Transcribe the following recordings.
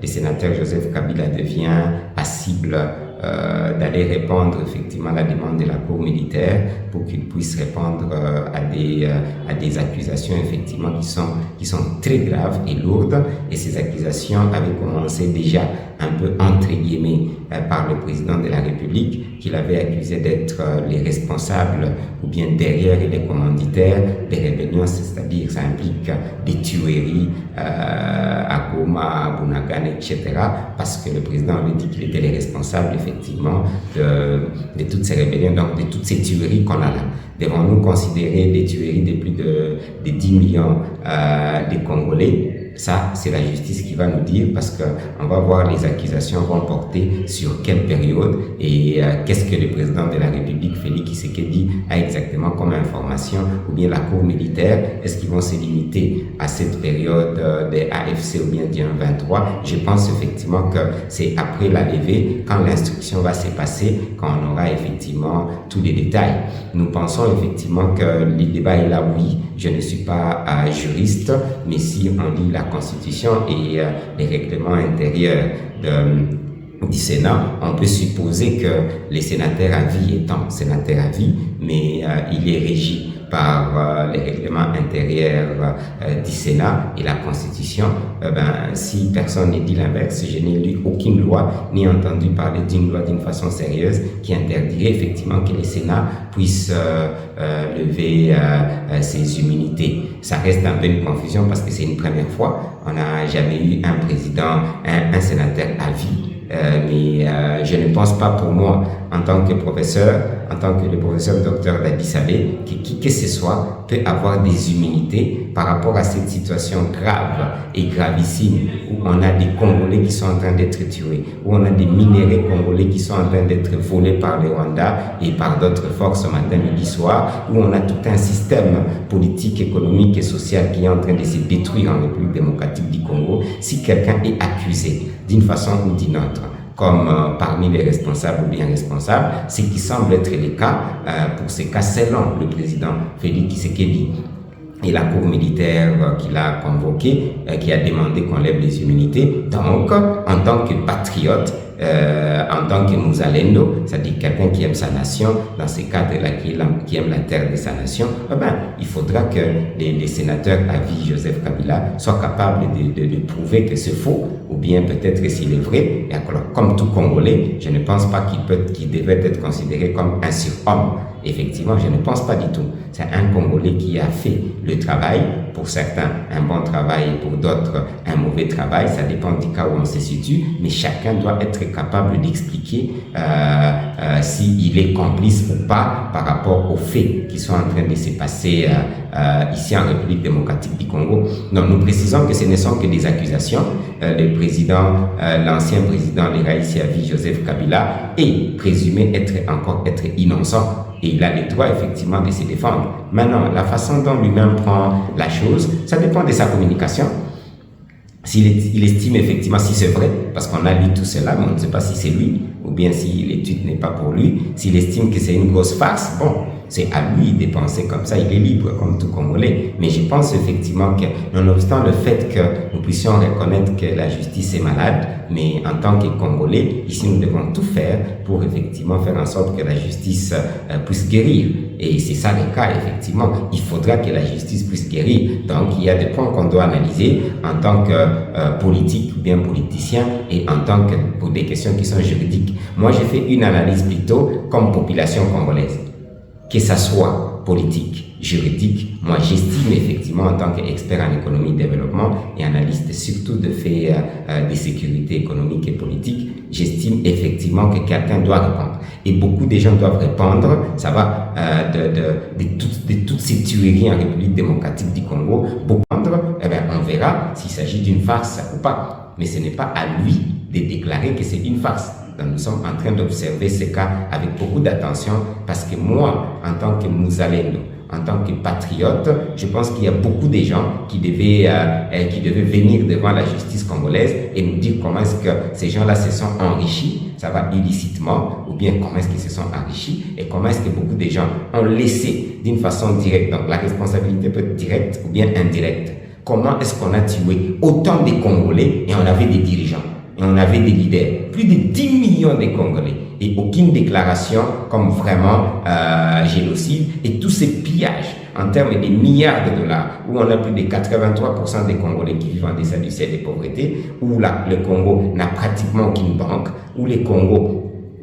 le sénateur Joseph Kabila devient passible d'aller répondre effectivement à la demande de la Cour militaire pour qu'il puisse répondre à des accusations effectivement qui sont très graves et lourdes. Et ces accusations avaient commencé déjà un peu entre guillemets par le président de la République, qu'il avait accusé d'être les responsables ou bien derrière les commanditaires des rébellions, c'est-à-dire ça implique des tueries à Goma, à Bunagana, etc. Parce que le président avait dit qu'il était les responsables effectivement de toutes ces rébellions, donc de toutes ces tueries qu'on a là. Devons-nous considérer des tueries de plus de 10 millions de Congolais? Ça, c'est la justice qui va nous dire, parce que on va voir les accusations vont porter sur quelle période et qu'est-ce que le président de la République, Félix Tshisekedi, a exactement comme information, ou bien la Cour militaire. Est-ce qu'ils vont se limiter à cette période des AFC ou bien du 23? Je pense effectivement que c'est après la levée, quand l'instruction va se passer, qu'on aura effectivement tous les détails. Nous pensons effectivement que le débat est là, oui. Je ne suis pas juriste, mais si on lit la Constitution et les règlements intérieurs du Sénat, on peut supposer que les sénateurs à vie étant sénateurs à vie, mais il est régi par les règlements intérieurs du Sénat et la Constitution. Si personne ne dit l'inverse, je n'ai lu aucune loi ni entendu parler d'une loi d'une façon sérieuse qui interdirait effectivement que le Sénat puisse lever ses immunités. Ça reste un peu une confusion parce que c'est une première fois. On n'a jamais eu un président, un sénateur à vie. Mais je ne pense pas pour moi, en tant que professeur, en tant que le professeur docteur Dadi Saleh, que qui que ce soit peut avoir des immunités par rapport à cette situation grave et gravissime où on a des Congolais qui sont en train d'être tués, où on a des minéraux congolais qui sont en train d'être volés par le Rwanda et par d'autres forces matin, midi, soir, où on a tout un système politique, économique et social qui est en train de se détruire en République démocratique du Congo. Si quelqu'un est accusé d'une façon ou d'une autre, comme parmi les responsables ou bien responsables, ce qui semble être le cas pour ces cas selon le président Félix Tshisekedi et la Cour militaire qui l'a convoqué, qui a demandé qu'on lève les immunités. Donc, en tant que patriote, en tant que Muzalendo, c'est-à-dire quelqu'un qui aime sa nation, dans ce cadre-là, qui aime la terre de sa nation, il faudra que les sénateurs à vie, Joseph Kabila, soient capables de prouver que c'est faux, ou bien peut-être s'il est vrai. Et alors, comme tout Congolais, je ne pense pas qu'il devait être considéré comme un surhomme. Effectivement, je ne pense pas du tout. C'est un Congolais qui a fait le travail, pour certains un bon travail et pour d'autres un mauvais travail, ça dépend du cas où on se situe, mais chacun doit être capable d'expliquer s'il est complice ou pas par rapport aux faits qui sont en train de se passer ici en République démocratique du Congo. Donc nous précisons que ce ne sont que des accusations. Le président, l'ancien président de Raïs Yavi, Joseph Kabila, est présumé être innocent. Et il a le droit effectivement de se défendre. Maintenant, la façon dont lui-même prend la chose, ça dépend de sa communication. Il estime effectivement si c'est vrai, parce qu'on a lu tout cela, mais on ne sait pas si c'est lui, ou bien si l'étude n'est pas pour lui. S'il estime que c'est une grosse farce, bon, c'est à lui de penser comme ça, il est libre comme tout Congolais. Mais je pense effectivement que, nonobstant le fait que nous puissions reconnaître que la justice est malade, mais en tant que Congolais, ici nous devons tout faire pour effectivement faire en sorte que la justice puisse guérir. Et c'est ça le cas, effectivement. Il faudra que la justice puisse guérir. Donc, il y a des points qu'on doit analyser en tant que politique ou bien politicien et en tant que pour des questions qui sont juridiques. Moi, j'ai fait une analyse plutôt comme population congolaise. Que ça soit politique, juridique, moi j'estime effectivement en tant qu'expert en économie et développement et analyste surtout de faits de sécurité économique et politique, j'estime effectivement que quelqu'un doit répondre. Et beaucoup de gens doivent répondre, ça va de toutes ces tueries en République démocratique du Congo, on verra s'il s'agit d'une farce ou pas. Mais ce n'est pas à lui de déclarer que c'est une farce. Donc nous sommes en train d'observer ce cas avec beaucoup d'attention parce que moi, en tant que Muzalendo, en tant que patriote, je pense qu'il y a beaucoup de gens qui devaient venir devant la justice congolaise et nous dire comment est-ce que ces gens-là se sont enrichis, ça va illicitement, ou bien comment est-ce qu'ils se sont enrichis et comment est-ce que beaucoup de gens ont laissé d'une façon directe. Donc la responsabilité peut être directe ou bien indirecte. comment est-ce qu'on a tué autant de Congolais et on avait des dirigeants, et on avait des leaders, plus de 10 millions de Congolais, et aucune déclaration comme vraiment génocide, et tous ces pillages en termes de milliards de dollars, où on a plus de 83% des Congolais qui vivent en deçà du seuil de pauvreté, où là, le Congo n'a pratiquement aucune banque, où les Congo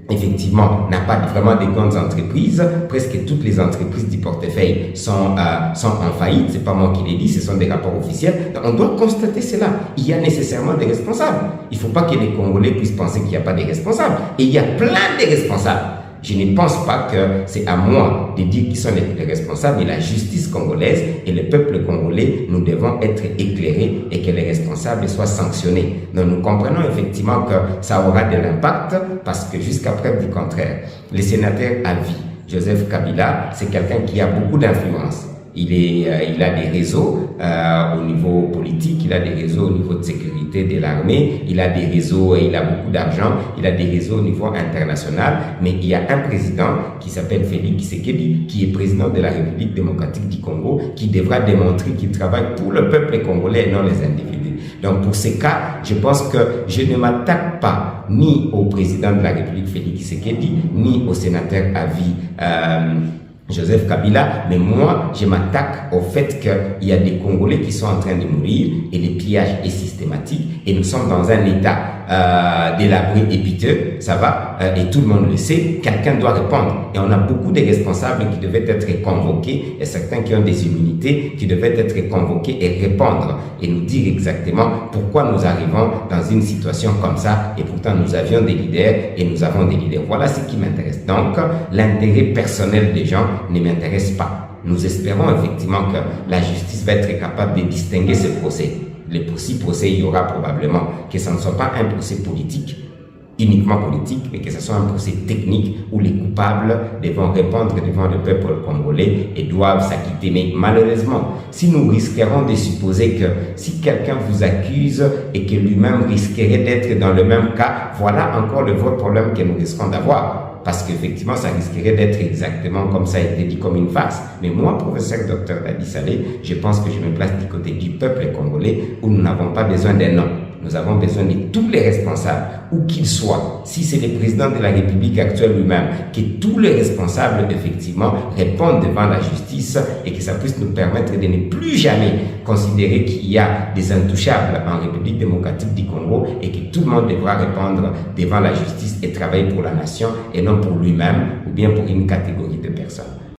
effectivement, n'a pas vraiment de grandes entreprises. Presque toutes les entreprises du portefeuille sont en faillite. C'est pas moi qui l'ai dit, ce sont des rapports officiels. Donc, on doit constater cela. Il y a nécessairement des responsables. Il ne faut pas que les Congolais puissent penser qu'il n'y a pas de responsables. Et il y a plein de responsables. Je ne pense pas que c'est à moi de dire qui sont les responsables, mais la justice congolaise et le peuple congolais, nous devons être éclairés et que les responsables soient sanctionnés. Donc nous comprenons effectivement que ça aura de l'impact parce que jusqu'à preuve du contraire, le sénateur à vie, Joseph Kabila, c'est quelqu'un qui a beaucoup d'influence. Il a des réseaux au niveau politique, il a des réseaux au niveau de sécurité de l'armée, il a des réseaux, il a beaucoup d'argent, il a des réseaux au niveau international, mais il y a un président qui s'appelle Félix Tshisekedi, qui est président de la République démocratique du Congo, qui devra démontrer qu'il travaille pour le peuple congolais et non les individus. Donc pour ces cas, je pense que je ne m'attaque pas ni au président de la République Félix Tshisekedi, ni au sénateur à vie Joseph Kabila, mais moi, je m'attaque au fait qu'il y a des Congolais qui sont en train de mourir et le pillage est systématique et nous sommes dans un état délabré et piteux, ça va, et tout le monde le sait, quelqu'un doit répondre. Et on a beaucoup de responsables qui devaient être convoqués et certains qui ont des immunités qui devaient être convoqués et répondre et nous dire exactement pourquoi nous arrivons dans une situation comme ça et pourtant nous avions des leaders et nous avons des leaders. Voilà ce qui m'intéresse. Donc, l'intérêt personnel des gens ne m'intéresse pas. Nous espérons effectivement que la justice va être capable de distinguer ce procès. Le procès, il y aura probablement que ce ne soit pas un procès politique, uniquement politique, mais que ce soit un procès technique où les coupables devront répondre devant le peuple congolais et doivent s'acquitter. Mais malheureusement, si nous risquerons de supposer que si quelqu'un vous accuse et que lui-même risquerait d'être dans le même cas, voilà encore le vrai problème que nous risquons d'avoir. Parce qu'effectivement, ça risquerait d'être exactement comme ça a été dit, comme une farce. Mais moi, professeur Dr Dadi Saleh, je pense que je me place du côté du peuple congolais où nous n'avons pas besoin d'un homme. Nous avons besoin de tous les responsables, où qu'ils soient. Si c'est le président de la République actuelle lui-même, que tous les responsables, effectivement, répondent devant la justice et que ça puisse nous permettre de ne plus jamais considérer qu'il y a des intouchables en République démocratique du Congo et que tout le monde devra répondre devant la justice et travailler pour la nation et non pour lui-même ou bien pour une catégorie de personnes.